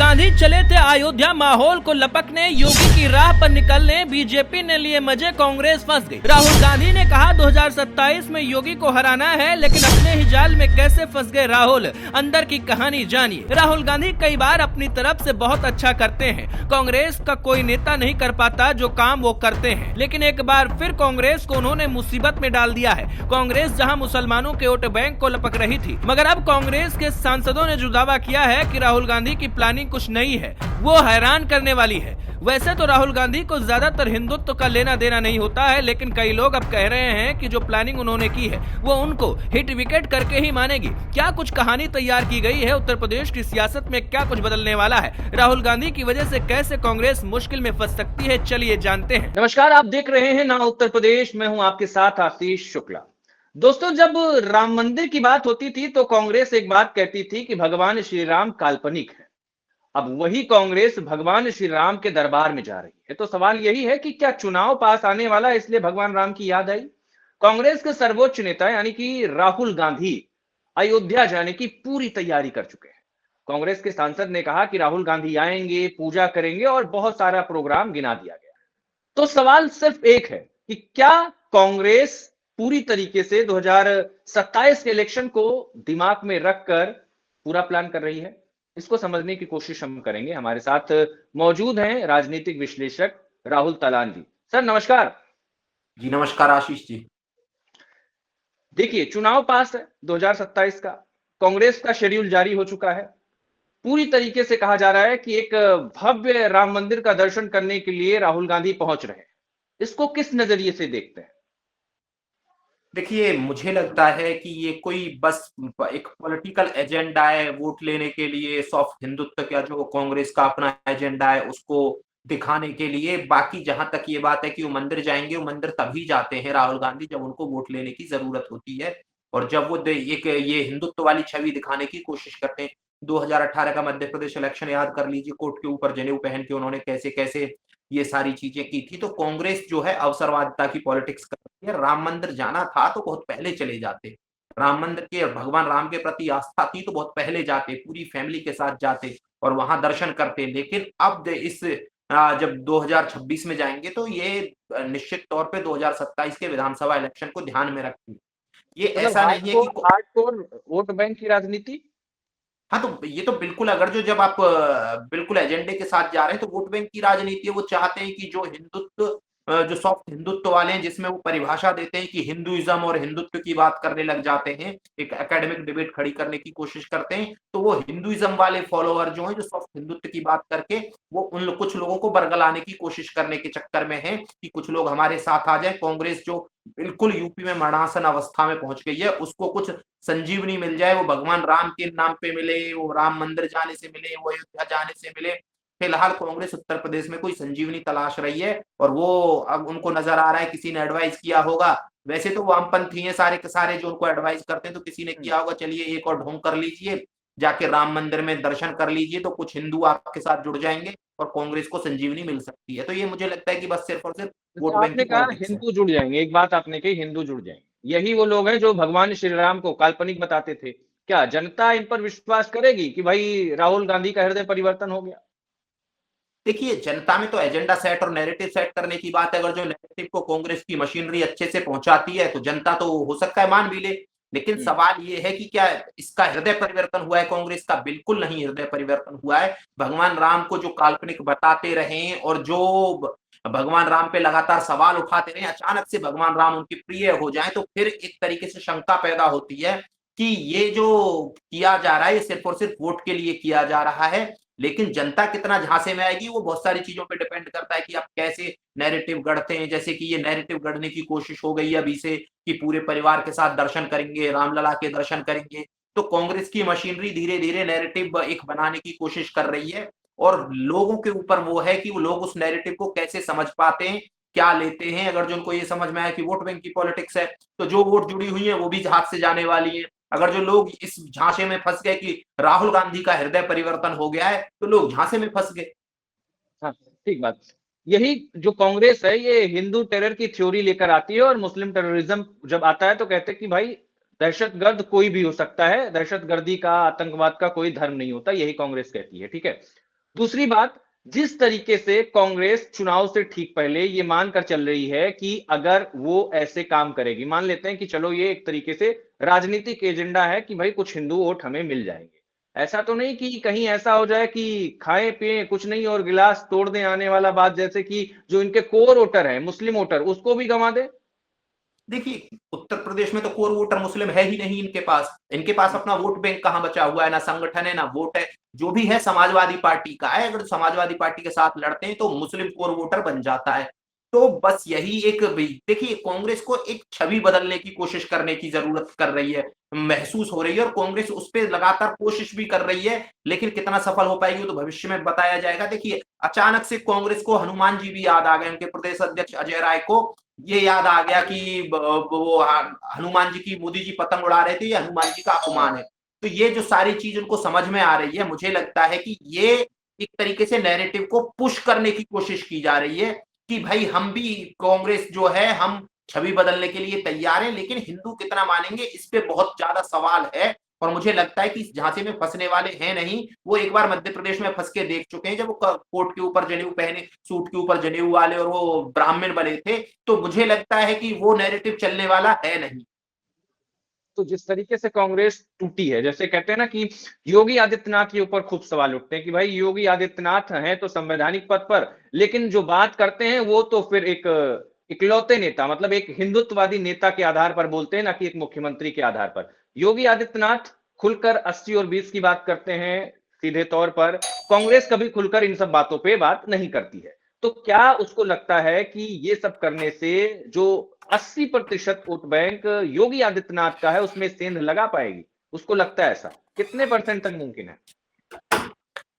गांधी चले थे अयोध्या, माहौल को लपकने, योगी की राह पर निकलने, बीजेपी ने लिए मजे, कांग्रेस फंस गई। राहुल गांधी ने कहा 2027 में योगी को हराना है, लेकिन अपने ही जाल में कैसे फंस गए राहुल, अंदर की कहानी जानिए। राहुल गांधी कई बार अपनी तरफ से बहुत अच्छा करते हैं, कांग्रेस का कोई नेता नहीं कर पाता जो काम वो करते हैं, लेकिन एक बार फिर कांग्रेस को उन्होंने मुसीबत में डाल दिया है। कांग्रेस जहां मुसलमानों के वोट बैंक को लपक रही थी, मगर अब कांग्रेस के सांसदों ने जो दावा किया है कि राहुल गांधी की प्लानिंग कुछ नहीं है, वो हैरान करने वाली है। वैसे तो राहुल गांधी को ज्यादातर हिंदुत्व का लेना देना नहीं होता है, लेकिन कई लोग अब कह रहे हैं कि जो प्लानिंग उन्होंने की है वो उनको हिट विकेट करके ही मानेगी। क्या कुछ कहानी तैयार की गई है? उत्तर प्रदेश की सियासत में क्या कुछ बदलने वाला है? राहुल गांधी की वजह से कैसे कांग्रेस मुश्किल में फंस सकती है, चलिए जानते हैं। नमस्कार, आप देख रहे हैं ना उत्तर प्रदेश, मैं हूं आपके साथ आशीष शुक्ला। दोस्तों, जब राम मंदिर की बात होती थी तो कांग्रेस एक बात कहती थी कि भगवान श्री राम काल्पनिक है। अब वही कांग्रेस भगवान श्री राम के दरबार में जा रही है, तो सवाल यही है कि क्या चुनाव पास आने वाला है इसलिए भगवान राम की याद आई? कांग्रेस के सर्वोच्च नेता यानी कि राहुल गांधी अयोध्या जाने की पूरी तैयारी कर चुके हैं। कांग्रेस के सांसद ने कहा कि राहुल गांधी आएंगे, पूजा करेंगे और बहुत सारा प्रोग्राम गिना दिया गया। तो सवाल सिर्फ एक है कि क्या कांग्रेस पूरी तरीके से 2027 के इलेक्शन को दिमाग में रखकर पूरा प्लान कर रही है? इसको समझने की कोशिश हम करेंगे। हमारे साथ मौजूद हैं राजनीतिक विश्लेषक राहुल तलान जी। सर नमस्कार। जी नमस्कार आशीष जी। देखिए, चुनाव पास है 2027 का, कांग्रेस का शेड्यूल जारी हो चुका है। पूरी तरीके से कहा जा रहा है कि एक भव्य राम मंदिर का दर्शन करने के लिए राहुल गांधी पहुंच रहे हैं। इसको किस नजरिए से देखते हैं? देखिए, मुझे लगता है कि ये कोई बस एक पॉलिटिकल एजेंडा है वोट लेने के लिए, सॉफ्ट हिंदुत्व का जो कांग्रेस का अपना एजेंडा है उसको दिखाने के लिए। बाकी जहां तक ये बात है कि वो मंदिर जाएंगे, वो मंदिर तभी जाते हैं राहुल गांधी जब उनको वोट लेने की जरूरत होती है, और जब वो एक ये हिंदुत्व वाली छवि दिखाने की कोशिश करते हैं। 2018 का मध्य प्रदेश इलेक्शन याद कर लीजिए, कोर्ट के ऊपर जनेऊ पहन के उन्होंने कैसे कैसे ये सारी चीजें की थी। तो कांग्रेस जो है अवसरवादिता की पॉलिटिक्स करती है। राम मंदिर जाना था तो बहुत पहले चले जाते, राम मंदिर के भगवान राम के प्रति आस्था थी तो बहुत पहले जाते, पूरी फैमिली के साथ जाते और वहां दर्शन करते। लेकिन अब इस जब 2026 में जाएंगे तो ये निश्चित तौर पे 2027 के विधानसभा इलेक्शन को ध्यान में रखती। ये ऐसा नहीं है कि हार्डकोर वोट बैंक की राजनीति। हाँ, तो ये तो बिल्कुल, अगर जब आप बिल्कुल एजेंडे के साथ जा रहे हैं तो वोट बैंक की राजनीति है। वो चाहते हैं कि जो हिंदुत्व जो सॉफ्ट हिंदुत्व वाले हैं, जिसमें वो परिभाषा देते हैं कि हिंदुइज्म और हिंदुत्व की बात करने लग जाते हैं, एक एकेडमिक डिबेट खड़ी करने की कोशिश करते हैं, तो वो हिंदुइज्म वाले फॉलोअर जो हैं, जो सॉफ्ट हिंदुत्व की बात करके वो कुछ लोगों को बरगलाने की कोशिश करने के चक्कर में है कि कुछ लोग हमारे साथ आ जाए। कांग्रेस जो बिल्कुल यूपी में मरणासन अवस्था में पहुंच गई है, उसको कुछ संजीवनी मिल जाए, वो भगवान राम के नाम पे मिले, वो राम मंदिर जाने से मिले, वो अयोध्या जाने से मिले। फिलहाल कांग्रेस उत्तर प्रदेश में कोई संजीवनी तलाश रही है, और वो अब उनको नजर आ रहा है, किसी ने एडवाइस किया होगा। वैसे तो वामपंथी हैं सारे के सारे जो उनको एडवाइस करते हैं, तो किसी ने किया होगा चलिए एक और ढोंग कर लीजिए, जाके राम मंदिर में दर्शन कर लीजिए, तो कुछ हिंदू आपके साथ जुड़ जाएंगे और कांग्रेस को संजीवनी मिल सकती है। तो ये मुझे लगता है कि बस सिर्फ और सिर्फ वोट बैंक आपने की कहा पॉलिटिक्स है। हिंदू जुड़ जाएंगे, एक बात आपने कही हिंदू जुड़ जाएंगे, यही वो लोग हैं जो भगवान श्री राम को काल्पनिक बताते थे। क्या जनता इन पर विश्वास करेगी कि भाई राहुल गांधी का हृदय परिवर्तन हो गया? देखिए, जनता में तो एजेंडा सेट और नैरेटिव सेट करने की बात है। अगर जो नैरेटिव को कांग्रेस की मशीनरी अच्छे से पहुंचाती है तो जनता तो हो सकता है मान भी ले। लेकिन सवाल ये है कि क्या इसका हृदय परिवर्तन हुआ है कांग्रेस का? बिल्कुल नहीं हृदय परिवर्तन हुआ है। भगवान राम को जो काल्पनिक बताते रहे और जो भगवान राम पे लगातार सवाल उठाते रहे, अचानक से भगवान राम उनके प्रिय हो जाए तो फिर एक तरीके से शंका पैदा होती है कि ये जो किया जा रहा है ये सिर्फ और सिर्फ वोट के लिए किया जा रहा है। लेकिन जनता कितना झांसे में आएगी वो बहुत सारी चीजों पे डिपेंड करता है कि आप कैसे नैरेटिव गढ़ते हैं। जैसे कि ये नैरेटिव गढ़ने की कोशिश हो गई है अभी से कि पूरे परिवार के साथ दर्शन करेंगे, रामलला के दर्शन करेंगे। तो कांग्रेस की मशीनरी धीरे धीरे नैरेटिव एक बनाने की कोशिश कर रही है, और लोगों के ऊपर वो है कि वो लोग उस नैरेटिव को कैसे समझ पाते हैं, क्या लेते हैं। अगर जो उनको ये समझ में आया कि वोट बैंक की पॉलिटिक्स है, तो जो वोट जुड़ी हुई है वो भी हाथ से जाने वाली है। अगर जो लोग इस झांसे में फंस गए कि राहुल गांधी का हृदय परिवर्तन हो गया है, तो लोग झांसे में फंस गए। हाँ, ठीक बात। यही जो कांग्रेस है ये हिंदू टेरर की थ्योरी लेकर आती है, और मुस्लिम टेररिज्म जब आता है तो कहते हैं कि भाई दहशतगर्द कोई भी हो सकता है, दहशतगर्दी का, आतंकवाद का कोई धर्म नहीं होता, यही कांग्रेस कहती है। ठीक है, दूसरी बात, जिस तरीके से कांग्रेस चुनाव से ठीक पहले ये मानकर चल रही है कि अगर वो ऐसे काम करेगी, मान लेते हैं कि चलो ये एक तरीके से राजनीतिक एजेंडा है कि भाई कुछ हिंदू वोट हमें मिल जाएंगे, ऐसा तो नहीं कि कहीं ऐसा हो जाए कि खाएं पिए कुछ नहीं और गिलास तोड़ दें आने वाला बात, जैसे कि जो इनके कोर वोटर है मुस्लिम वोटर उसको भी गंवा दे। देखिए उत्तर प्रदेश में तो कोर वोटर मुस्लिम है ही नहीं, इनके पास अपना वोट बैंक कहाँ बचा हुआ है, ना संगठन है ना वोट है। जो भी है समाजवादी पार्टी का है, अगर समाजवादी पार्टी के साथ लड़ते हैं तो मुस्लिम कोर वोटर बन जाता है। तो बस यही एक, देखिए कांग्रेस को एक छवि बदलने की कोशिश करने की जरूरत कर रही है, महसूस हो रही है, और कांग्रेस उस पर लगातार कोशिश भी कर रही है, लेकिन कितना सफल हो पाएगी वो तो भविष्य में बताया जाएगा। देखिए अचानक से कांग्रेस को हनुमान जी भी याद आ गए, उनके प्रदेश अध्यक्ष अजय राय को ये याद आ गया कि वो हनुमान जी की, मोदी जी पतंग उड़ा रहे थे, ये हनुमान जी का अपमान है। तो ये जो सारी चीज उनको समझ में आ रही है, मुझे लगता है कि ये एक तरीके से नैरेटिव को पुश करने की कोशिश की जा रही है कि भाई हम भी, कांग्रेस जो है, हम छवि बदलने के लिए तैयार हैं, लेकिन हिंदू कितना मानेंगे इस पे बहुत ज्यादा सवाल है। और मुझे लगता है कि इस झांसे में फंसने वाले हैं नहीं, वो एक बार मध्य प्रदेश में फंस के देख चुके हैं, जब वो कोट के ऊपर जनेऊ पहने, सूट के ऊपर जनेऊ वाले, और वो ब्राह्मण बने थे। तो मुझे लगता है कि वो नैरेटिव चलने वाला है नहीं। तो जिस तरीके से कांग्रेस टूटी है, जैसे कहते हैं ना कि योगी आदित्यनाथ के ऊपर खूब सवाल उठते हैं कि भाई योगी आदित्यनाथ हैं तो संवैधानिक पद पर, लेकिन जो बात करते हैं वो तो फिर एक इकलौते नेता, मतलब एक हिंदुत्ववादी नेता के आधार पर बोलते हैं, ना कि एक मुख्यमंत्री के आधार पर। योगी आदित्यनाथ खुलकर 80 और 20 की बात करते हैं सीधे तौर पर, कांग्रेस कभी खुलकर इन सब बातों पे बात नहीं करती है। तो क्या उसको लगता है कि ये सब करने से जो 80% वोट बैंक योगी आदित्यनाथ का है उसमें सेंध लगा पाएगी? उसको लगता है ऐसा? कितने परसेंट तक मुमकिन है?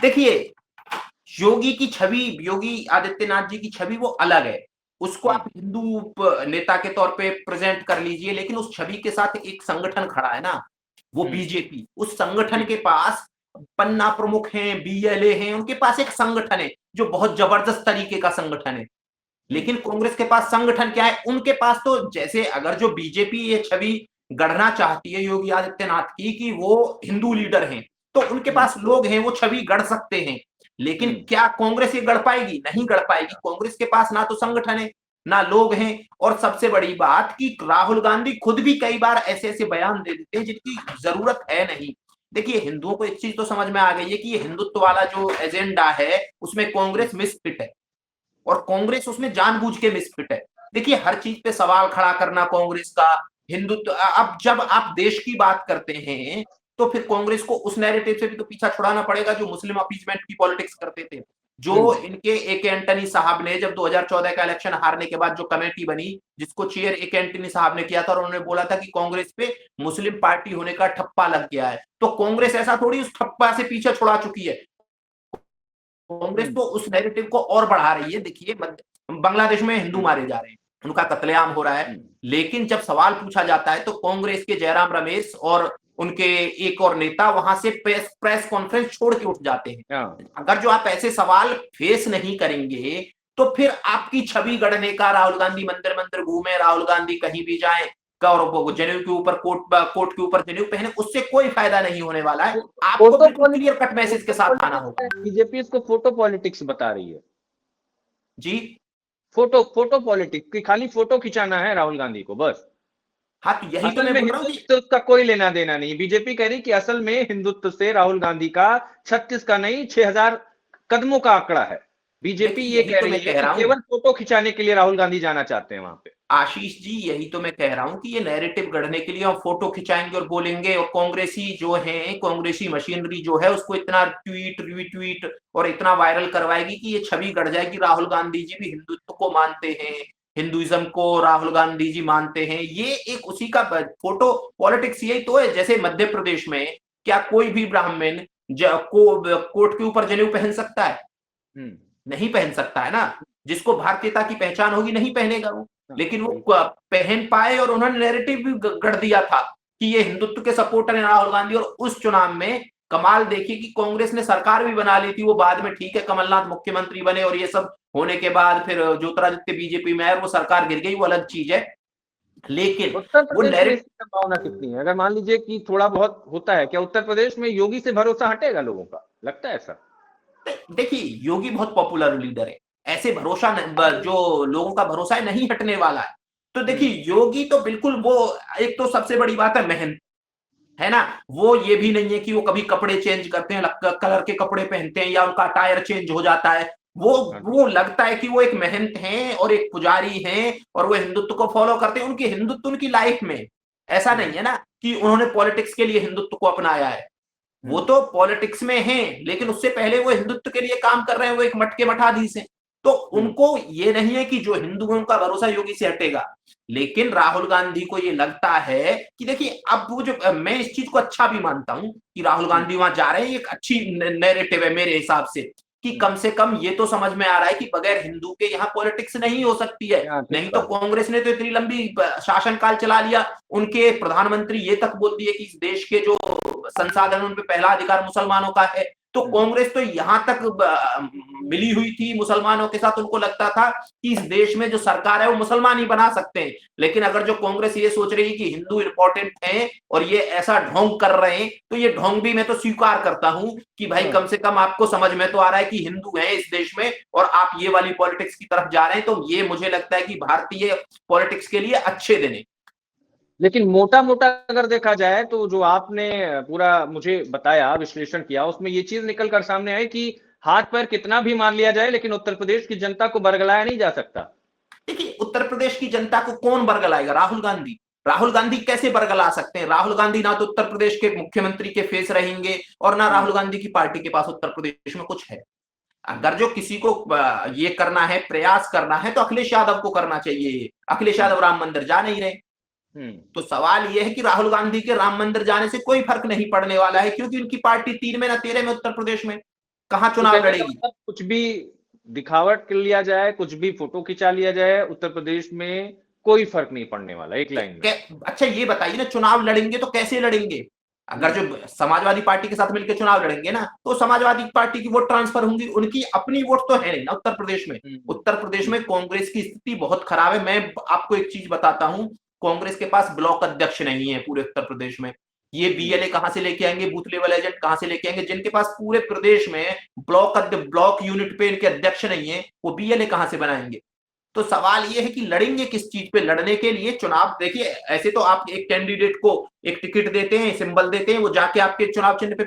देखिए योगी की छवि, योगी आदित्यनाथ जी की छवि वो अलग है, उसको आप हिंदू नेता के तौर पे प्रेजेंट कर लीजिए, लेकिन उस छवि के साथ एक संगठन खड़ा है ना, वो बीजेपी। उस संगठन के पास पन्ना प्रमुख हैं, बीएलए हैं, उनके पास एक संगठन है जो बहुत जबरदस्त तरीके का संगठन है। लेकिन कांग्रेस के पास संगठन क्या है? उनके पास तो, जैसे अगर जो बीजेपी ये छवि गढ़ना चाहती है योगी आदित्यनाथ की कि वो हिंदू लीडर हैं, तो उनके पास लोग हैं, वो छवि गढ़ सकते हैं। लेकिन क्या कांग्रेस ये गढ़ पाएगी? नहीं गढ़ पाएगी। कांग्रेस के पास ना तो संगठन है ना लोग हैं, और सबसे बड़ी बात कि राहुल गांधी खुद भी कई बार ऐसे ऐसे बयान दे देते हैं जिनकी जरूरत है नहीं। देखिए हिंदुओं को एक चीज तो समझ में आ गई है कि ये हिंदुत्व वाला जो एजेंडा है उसमें कांग्रेस मिसफिट है, और कांग्रेस उसमें जानबूझ के मिसफिट है। देखिए हर चीज पे सवाल खड़ा करना कांग्रेस का, हिंदुत्व, अब जब आप देश की बात करते हैं तो फिर कांग्रेस को उस नैरेटिव से भी तो पीछा छुड़ाना पड़ेगा जो मुस्लिम अपीजमेंट की पॉलिटिक्स करते थे। जो इनके ए के एंटनी साहब ने जब 2014 का इलेक्शन हारने के बाद जो कमेटी बनी, जिसको चेयर ए के एंटनी साहब ने किया था, और उन्होंने बोला था कि कांग्रेस पे मुस्लिम पार्टी होने का ठप्पा लग गया है, तो कांग्रेस ऐसा थोड़ी उस ठप्पा से पीछे छुड़ा चुकी है। कांग्रेस तो उस नैरेटिव को और बढ़ा रही है। देखिए बांग्लादेश में हिंदू मारे जा रहे हैं, उनका कत्लेआम हो रहा है, लेकिन जब सवाल पूछा जाता है तो कांग्रेस के जयराम रमेश और उनके एक और नेता वहां से प्रेस कॉन्फ्रेंस छोड़ के उठ जाते हैं। अगर जो आप ऐसे सवाल फेस नहीं करेंगे तो फिर आपकी छवि गढ़ने का, राहुल गांधी मंदिर मंदिर घूमे, राहुल गांधी कहीं भी जाए, जनेऊ के ऊपर कोट के ऊपर जनेऊ पहने, उससे कोई फायदा नहीं होने वाला है। आपको बिल्कुल क्लियर कट मैसेज के साथ आना होगा। बीजेपी इसको फोटो पॉलिटिक्स बता रही है जी, फोटो पॉलिटिक्स की, खाली फोटो खिंचाना है राहुल गांधी को बस। हाँ तो यही तो मैं बोल रहा हूँ कि उसका कोई लेना देना नहीं। बीजेपी कह रही कि असल में हिंदुत्व से राहुल गांधी का 36 का नहीं 6000 कदमों का आंकड़ा है। बीजेपी ये कह रही है कि केवल फोटो खिंचाने के लिए राहुल गांधी जाना चाहते हैं वहां पे। आशीष जी यही तो मैं कह रहा हूं कि ये नैरेटिव गढ़ने के लिए और फोटो खिंचाएंगे और बोलेंगे, और कांग्रेसी जो है, कांग्रेसी मशीनरी जो है उसको इतना ट्वीट रिट्वीट और इतना वायरल करवाएगी कि ये छवि गढ़ जाएगी, राहुल गांधी जी भी हिंदुत्व को मानते हैं, हिंदुइज्म को राहुल गांधी जी मानते हैं। ये एक उसी का फोटो पॉलिटिक्स यही तो है। जैसे मध्य प्रदेश में क्या कोई भी ब्राह्मण कोट के ऊपर जनेऊ पहन सकता है? नहीं पहन सकता है ना। जिसको भारतीयता की पहचान होगी नहीं पहनेगा वो, लेकिन वो पहन पाए, और उन्होंने नैरेटिव भी गढ़ दिया था कि ये हिंदुत्व के सपोर्टर है राहुल गांधी। और उस चुनाव में कमाल देखिए कि कांग्रेस ने सरकार भी बना ली थी, वो बाद में, ठीक है, कमलनाथ मुख्यमंत्री बने और ये सब होने के बाद फिर ज्योतिरादित्य बीजेपी में आए, वो सरकार गिर गई, वो अलग चीज है। लेकिन वो नैरेटिव संभावना कितनी है? अगर मान लीजिए कि थोड़ा बहुत होता है, क्या उत्तर प्रदेश में योगी से भरोसा हटेगा लोगों का? लगता है ऐसा? देखिए योगी बहुत पॉपुलर लीडर है, ऐसे भरोसा जो लोगों का भरोसा है नहीं हटने वाला है। तो देखिए योगी तो बिल्कुल वो, एक तो सबसे बड़ी बात है मेहनत, है ना। वो ये भी नहीं है कि वो कभी कपड़े चेंज करते हैं, कलर के कपड़े पहनते हैं या उनका टायर चेंज हो जाता है। वो लगता है कि वो एक महंत हैं और एक पुजारी हैं और वो हिंदुत्व को फॉलो करते हैं। उनकी हिंदुत्व उनकी लाइफ में ऐसा नहीं है ना कि उन्होंने पॉलिटिक्स के लिए हिंदुत्व को अपनाया है। वो तो पॉलिटिक्स में हैं, लेकिन उससे पहले वो हिंदुत्व के लिए काम कर रहे हैं। वो एक मठ के मठाधीश हैं। तो उनको ये नहीं है कि जो हिंदू है उनका भरोसा योगी से हटेगा। लेकिन राहुल गांधी को ये लगता है कि देखिए अब वो जो, मैं इस चीज को अच्छा भी मानता हूं कि राहुल गांधी वहां जा रहे हैं, एक अच्छी नैरेटिव है मेरे हिसाब से कम से कम ये तो समझ में आ रहा है कि बगैर हिंदू के यहाँ पॉलिटिक्स नहीं हो सकती है। नहीं तो कांग्रेस ने तो इतनी लंबी शासनकाल चला लिया, उनके प्रधानमंत्री ये तक बोल दिए कि इस देश के जो संसाधन उन पे पहला अधिकार मुसलमानों का है। तो कांग्रेस तो यहां तक मिली हुई थी मुसलमानों के साथ, उनको लगता था कि इस देश में जो सरकार है वो मुसलमान ही बना सकते हैं। लेकिन अगर जो कांग्रेस ये सोच रही है कि हिंदू इंपॉर्टेंट हैं और ये ऐसा ढोंग कर रहे हैं, तो ये ढोंग भी मैं तो स्वीकार करता हूं कि भाई कम से कम आपको समझ में तो आ रहा है कि हिंदू है इस देश में और आप ये वाली पॉलिटिक्स की तरफ जा रहे हैं। तो ये मुझे लगता है कि भारतीय पॉलिटिक्स के लिए अच्छे दिन है। लेकिन मोटा मोटा अगर देखा जाए तो जो आपने पूरा मुझे बताया, विश्लेषण किया, उसमें ये चीज निकल कर सामने आई कि हाथ पैर कितना भी मान लिया जाए लेकिन उत्तर प्रदेश की जनता को बरगलाया नहीं जा सकता। देखिए उत्तर प्रदेश की जनता को कौन बरगलाएगा? राहुल गांधी। राहुल गांधी कैसे बरगला सकते हैं? राहुल गांधी ना तो उत्तर प्रदेश के मुख्यमंत्री के फेस रहेंगे और ना राहुल गांधी की पार्टी के पास उत्तर प्रदेश में कुछ है। अगर जो किसी को ये करना है, प्रयास करना है, तो अखिलेश यादव को करना चाहिए। अखिलेश यादव राम मंदिर जा नहीं रहे। तो सवाल यह है कि राहुल गांधी के राम मंदिर जाने से कोई फर्क नहीं पड़ने वाला है, क्योंकि उनकी पार्टी 3 में ना 13 में उत्तर प्रदेश में कहां चुनाव लड़ेगी। कुछ भी दिखावट कर लिया जाए, कुछ भी फोटो खिंचा लिया जाए, उत्तर प्रदेश में कोई फर्क नहीं पड़ने वाला। एक लाइन में अच्छा ये बताइए ना, चुनाव लड़ेंगे तो कैसे लड़ेंगे? अगर जो समाजवादी पार्टी के साथ मिलकर चुनाव लड़ेंगे ना, तो समाजवादी पार्टी की वोट ट्रांसफर होंगी, उनकी अपनी वोट तो है नहीं ना उत्तर प्रदेश में। उत्तर प्रदेश में कांग्रेस की स्थिति बहुत खराब है। मैं आपको एक चीज बताता हूं, कांग्रेस के पास ब्लॉक अध्यक्ष नहीं है पूरे उत्तर प्रदेश में। ये बीएलए कहां से लेके आएंगे, बूथ लेवल एजेंट कहां से लेके आएंगे? जिनके पास पूरे प्रदेश में ब्लॉक यूनिट पे इनके अध्यक्ष नहीं है, वो बीएलए कहां से बनाएंगे? तो सवाल ये है कि लड़ेंगे किस चीज पे? लड़ने के लिए चुनाव, देखिए ऐसे तो आप एक कैंडिडेट को एक टिकट देते हैं, सिंबल देते हैं, वो जाके आपके चुनाव चिन्ह पे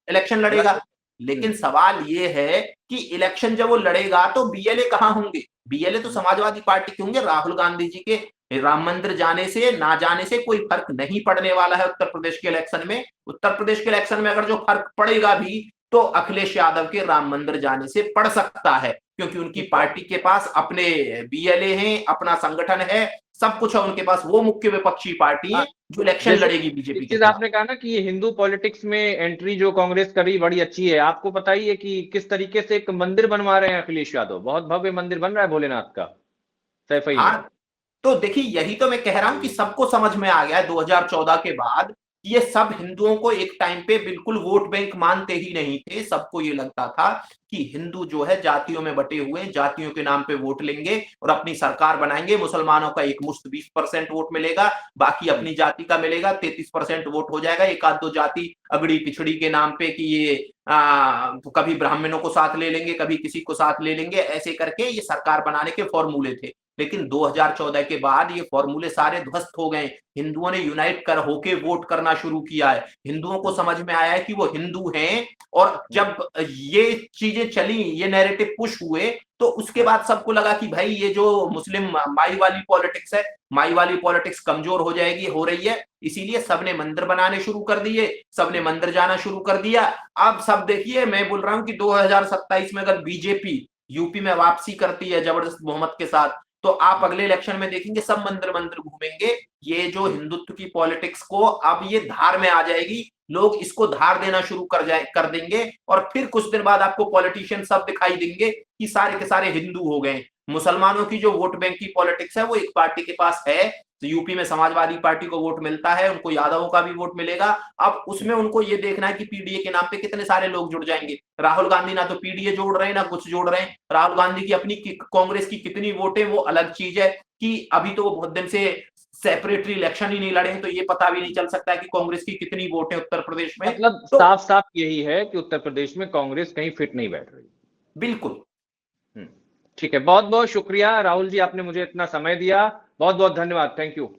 इलेक्शन लड़ेगा। लेकिन सवाल ये है कि इलेक्शन जब वो लड़ेगा तो बीएलए कहां होंगे? बीएलए तो समाजवादी पार्टी के होंगे। राहुल गांधी जी के राम मंदिर जाने से ना जाने से कोई फर्क नहीं पड़ने वाला है उत्तर प्रदेश के इलेक्शन में। उत्तर प्रदेश के इलेक्शन में अगर जो फर्क पड़ेगा भी तो अखिलेश यादव के राम मंदिर जाने से पड़ सकता है, क्योंकि उनकी पार्टी के पास अपने बीएलए हैं, अपना संगठन है, सब कुछ है उनके पास। वो मुख्य विपक्षी पार्टी है जो इलेक्शन लड़ेगी बीजेपी के साथ। आपने कहा ना कि ये हिंदू पॉलिटिक्स में एंट्री जो कांग्रेस कर रही बड़ी अच्छी है। आपको पता ही है कि किस तरीके से एक मंदिर बनवा रहे हैं अखिलेश यादव। बहुत भव्य मंदिर बन रहा है भोलेनाथ का सैफई में। तो देखिए यही तो मैं कह रहा हूं कि सबको समझ में आ गया है 2014 के बाद, ये सब हिंदुओं को एक टाइम पे बिल्कुल वोट बैंक मानते ही नहीं थे। सबको ये लगता था कि हिंदू जो है जातियों में बटे हुए, जातियों के नाम पे वोट लेंगे और अपनी सरकार बनाएंगे। मुसलमानों का एक मुश्त 20% वोट मिलेगा, बाकी अपनी जाति का मिलेगा 33% वोट हो जाएगा। एक आध दो जाति अगड़ी पिछड़ी के नाम पे कि ये कभी ब्राह्मणों को साथ ले लेंगे, कभी किसी को साथ ले लेंगे, ऐसे करके ये सरकार बनाने के फॉर्मूले थे। लेकिन 2014 के बाद ये फॉर्मूले सारे ध्वस्त हो गए। हिंदुओं ने यूनाइट कर होके वोट करना शुरू किया है। हिंदुओं को समझ में आया है कि वो हिंदू हैं, और जब ये चीजें चली, ये नैरेटिव पुश हुए, तो उसके बाद सबको लगा कि भाई ये जो मुस्लिम माई वाली पॉलिटिक्स है, माई वाली पॉलिटिक्स कमजोर हो जाएगी, हो रही है। इसीलिए सबने मंदिर बनाने शुरू कर दिए, सबने मंदिर जाना शुरू कर दिया। अब सब देखिए, मैं बोल रहा हूं कि 2027 में अगर बीजेपी यूपी में वापसी करती है जबरदस्त बहुमत के साथ, तो आप अगले इलेक्शन में देखेंगे सब मंदिर मंदिर घूमेंगे। ये जो हिंदुत्व की पॉलिटिक्स को अब ये धार में आ जाएगी, लोग इसको धार देना शुरू कर देंगे, और फिर कुछ दिन बाद आपको पॉलिटिशियन सब दिखाई देंगे कि सारे के सारे हिंदू हो गए। मुसलमानों की जो वोट बैंक की पॉलिटिक्स है वो एक पार्टी के पास है। तो यूपी में समाजवादी पार्टी को वोट मिलता है, उनको यादवों का भी वोट मिलेगा। अब उसमें उनको ये देखना है कि पीडीए के नाम पे कितने सारे लोग जुड़ जाएंगे। राहुल गांधी ना तो पीडीए जोड़ रहे हैं ना कुछ जोड़ रहे हैं। राहुल गांधी की अपनी कांग्रेस की कितनी वोटें वो अलग चीज है कि अभी तो वो बहुत दिन से सेपरेटरी इलेक्शन ही नहीं लड़े हैं तो ये पता भी नहीं चल सकता है कि कांग्रेस की कितनी वोट है उत्तर प्रदेश में। मतलब तो साफ साफ यही है कि उत्तर प्रदेश में कांग्रेस कहीं फिट नहीं बैठ रही। बिल्कुल। ठीक है, बहुत बहुत शुक्रिया राहुल जी, आपने मुझे इतना समय दिया, बहुत बहुत धन्यवाद, थैंक यू।